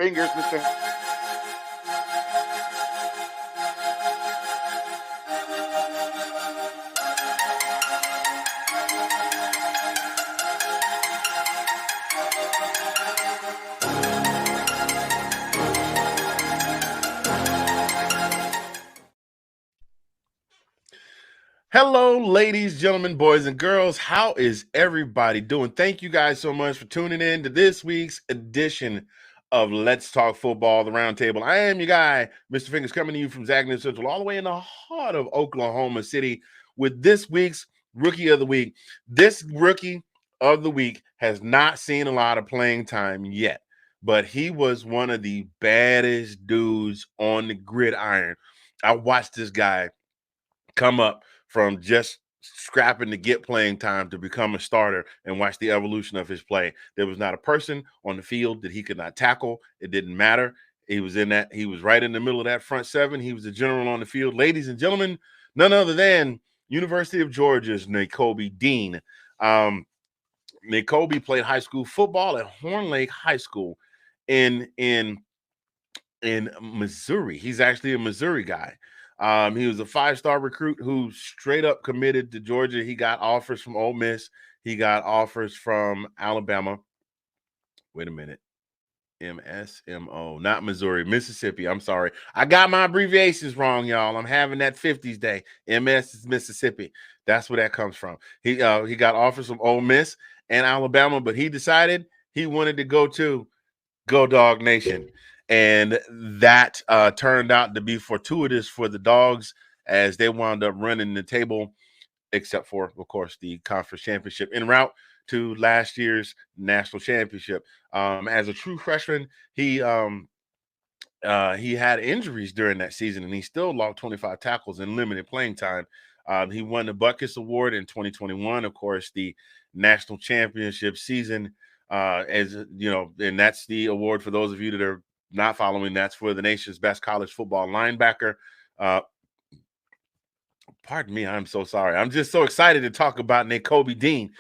Fingers, Mr. Hello, ladies, gentlemen, boys, and girls. How is everybody doing? Thank you guys so much for tuning in to this week's edition of Let's Talk Football, the Roundtable. I am your guy, Mr. Fingers, coming to you from Zagnet Central, all the way in the heart of Oklahoma City with this week's Rookie of the Week. This Rookie of the Week has not seen a lot of playing time yet, but he was one of the baddest dudes on the gridiron. I watched this guy come up from just scrapping to get playing time to become a starter and watch the evolution of his play. There was not a person on the field that he could not tackle. It didn't matter. He was right in the middle of that front seven. He was the general on the field. Ladies and gentlemen, none other than University of Georgia's Nakobe Dean. Nakobe played high school football at Horn Lake High School in Missouri. He's actually a Missouri guy. He was a 5-star recruit who straight up committed to Georgia. He got offers from Ole Miss. He got offers from Alabama. Wait a minute. MSMO, not Missouri, Mississippi. I'm sorry. I got my abbreviations wrong, y'all. I'm having that 50s day. MS is Mississippi. That's where that comes from. He got offers from Ole Miss and Alabama, but he decided he wanted to go Dog Nation. And that turned out to be fortuitous for the Dogs as they wound up running the table, except for, of course, the conference championship en route to last year's national championship. As a true freshman, he had injuries during that season, and he still logged 25 tackles in limited playing time. He won the Butkus Award in 2021, of course, the national championship season. As you know, and that's the award for those of you that are not following. That's for the nation's best college football linebacker. Pardon me, I'm so sorry. I'm just so excited to talk about Nakobe Dean.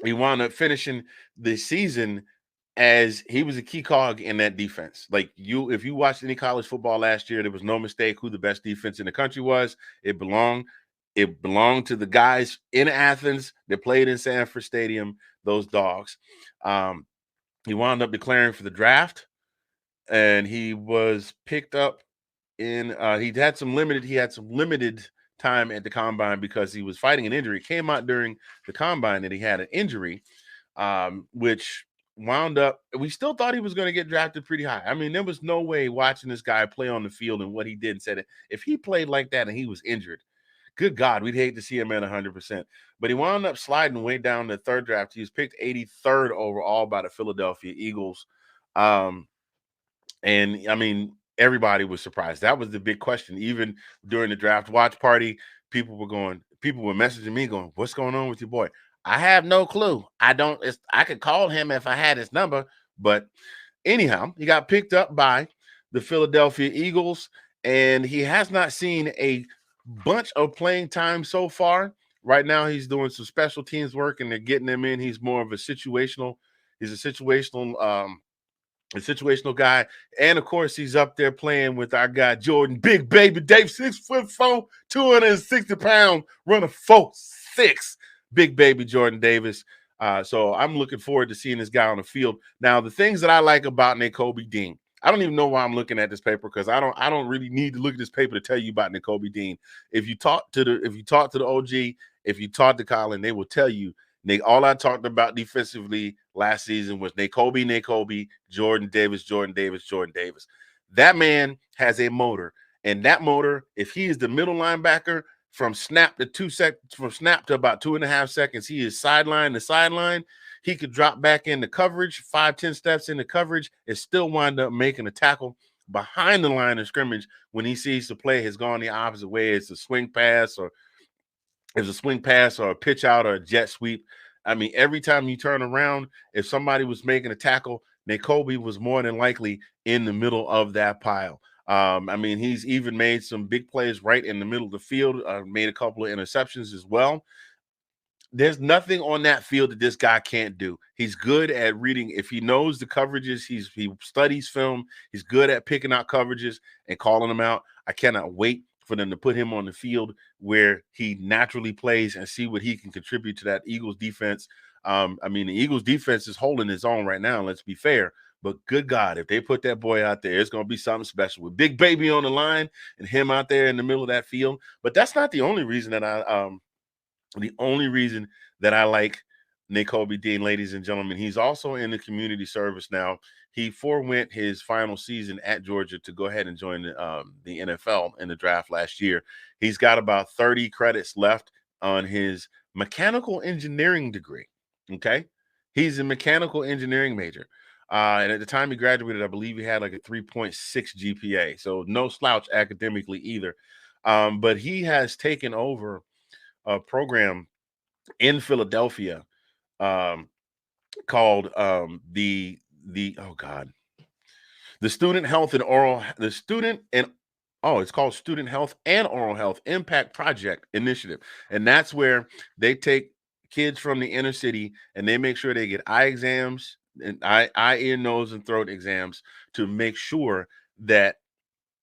He wound up finishing the season as he was a key cog in that defense. Like if you watched any college football last year, there was no mistake who the best defense in the country was. It belonged to the guys in Athens that played in Sanford Stadium, those Dogs. He wound up declaring for the draft, and he was picked up in he had some limited time at the combine because he was fighting an injury. It came out during the combine that he had an injury, which wound up, we still thought he was going to get drafted pretty high. I mean, there was no way watching this guy play on the field and what he did and said, if he played like that and he was injured, good God, we'd hate to see him at 100%. But he wound up sliding way down the third draft. He was picked 83rd overall by the Philadelphia Eagles. And I mean, everybody was surprised. That was the big question. Even during the draft watch party, people were messaging me going, "What's going on with your boy?" I have no clue. I could call him if I had his number, but anyhow, he got picked up by the Philadelphia Eagles, and he has not seen a bunch of playing time so far. Right now, he's doing some special teams work, and they're getting him in. He's more of a situational guy. And of course, he's up there playing with our guy Jordan Big Baby Dave, 6'4", 260 pounds, running 4'6", Big Baby Jordan Davis. So I'm looking forward to seeing this guy on the field. Now, the things that I like about Nakobe Dean, I don't even know why I'm looking at this paper, because I don't really need to look at this paper to tell you about Nakobe Dean. If you talk to the OG, if you talk to Colin, they will tell you. All I talked about defensively last season was Nakobe, Jordan Davis. That man has a motor, and that motor, if he is the middle linebacker from snap to about 2.5 seconds, he is sideline to sideline. He could drop back into coverage, 5-10 steps into coverage, and still wind up making a tackle behind the line of scrimmage when he sees the play has gone the opposite way. It's a swing pass or a pitch out or a jet sweep. I mean, every time you turn around, if somebody was making a tackle, Nakobe was more than likely in the middle of that pile. I mean, he's even made some big plays right in the middle of the field, made a couple of interceptions as well. There's nothing on that field that this guy can't do. He's good at reading. If he knows the coverages, he studies film. He's good at picking out coverages and calling them out. I cannot wait for them to put him on the field where he naturally plays and see what he can contribute to that Eagles defense. I mean, the Eagles defense is holding its own right now. Let's be fair. But good God, if they put that boy out there, it's going to be something special with Big Baby on the line and him out there in the middle of that field. But that's not the only reason that I like Nakobe Dean, ladies and gentlemen. He's also in the community service now. He forewent his final season at Georgia to go ahead and join the NFL in the draft last year. He's got about 30 credits left on his mechanical engineering degree. Okay. He's a mechanical engineering major. And at the time he graduated, I believe he had like a 3.6 GPA. So no slouch academically either. But he has taken over a program in Philadelphia called the Student Health and Oral it's called Student Health and Oral Health Impact Project Initiative. And that's where they take kids from the inner city and they make sure they get eye exams and eye, ear, nose, and throat exams to make sure that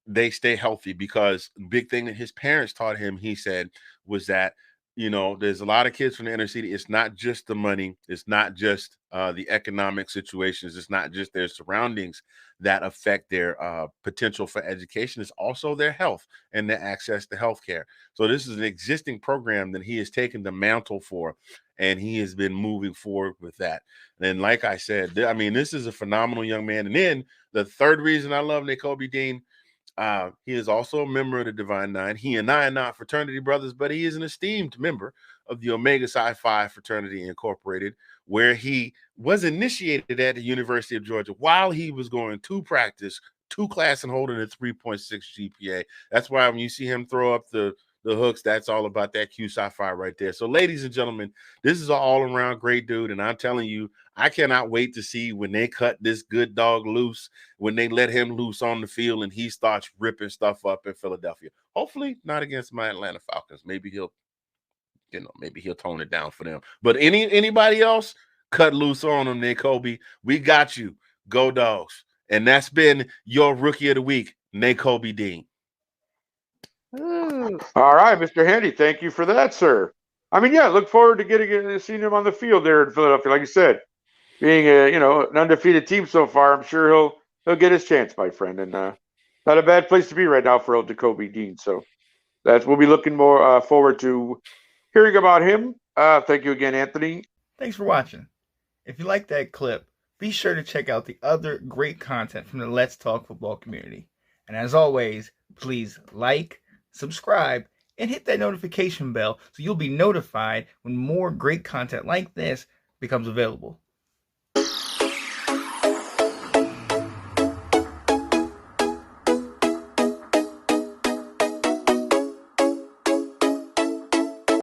they stay healthy. Because the big thing that his parents taught him, he said, was that, there's a lot of kids from the inner city. It's not just the money. It's not just the economic situations. It's not just their surroundings that affect their potential for education. It's also their health and their access to healthcare. So this is an existing program that he has taken the mantle for, and he has been moving forward with that. And like I said, this is a phenomenal young man. And then the third reason I love Nakobe Dean, he is also a member of the Divine Nine. He and I are not fraternity brothers, but he is an esteemed member of the Omega Psi Phi Fraternity Incorporated, where he was initiated at the University of Georgia while he was going to practice, to class, and holding a 3.6 GPA. That's why when you see him throw up the hooks, that's all about that Q Psi Phi right there. So, ladies and gentlemen, this is an all-around great dude, and I'm telling you, I cannot wait to see when they cut this good dog loose, when they let him loose on the field and he starts ripping stuff up in Philadelphia. Hopefully not against my Atlanta Falcons. Maybe he'll tone it down for them. But anybody else, cut loose on them, Nakobe. We got you. Go Dogs. And that's been your Rookie of the Week, Nakobe Dean. All right, Mr. Handy, thank you for that, sir. Look forward to seeing him on the field there in Philadelphia. Like you said, being an undefeated team so far, I'm sure he'll get his chance, my friend. And not a bad place to be right now for old Nakobe Dean. So we'll be looking more forward to hearing about him. Thank you again, Anthony. Thanks for watching. If you like that clip, be sure to check out the other great content from the Let's Talk Football community. And as always, please like, subscribe, and hit that notification bell so you'll be notified when more great content like this becomes available.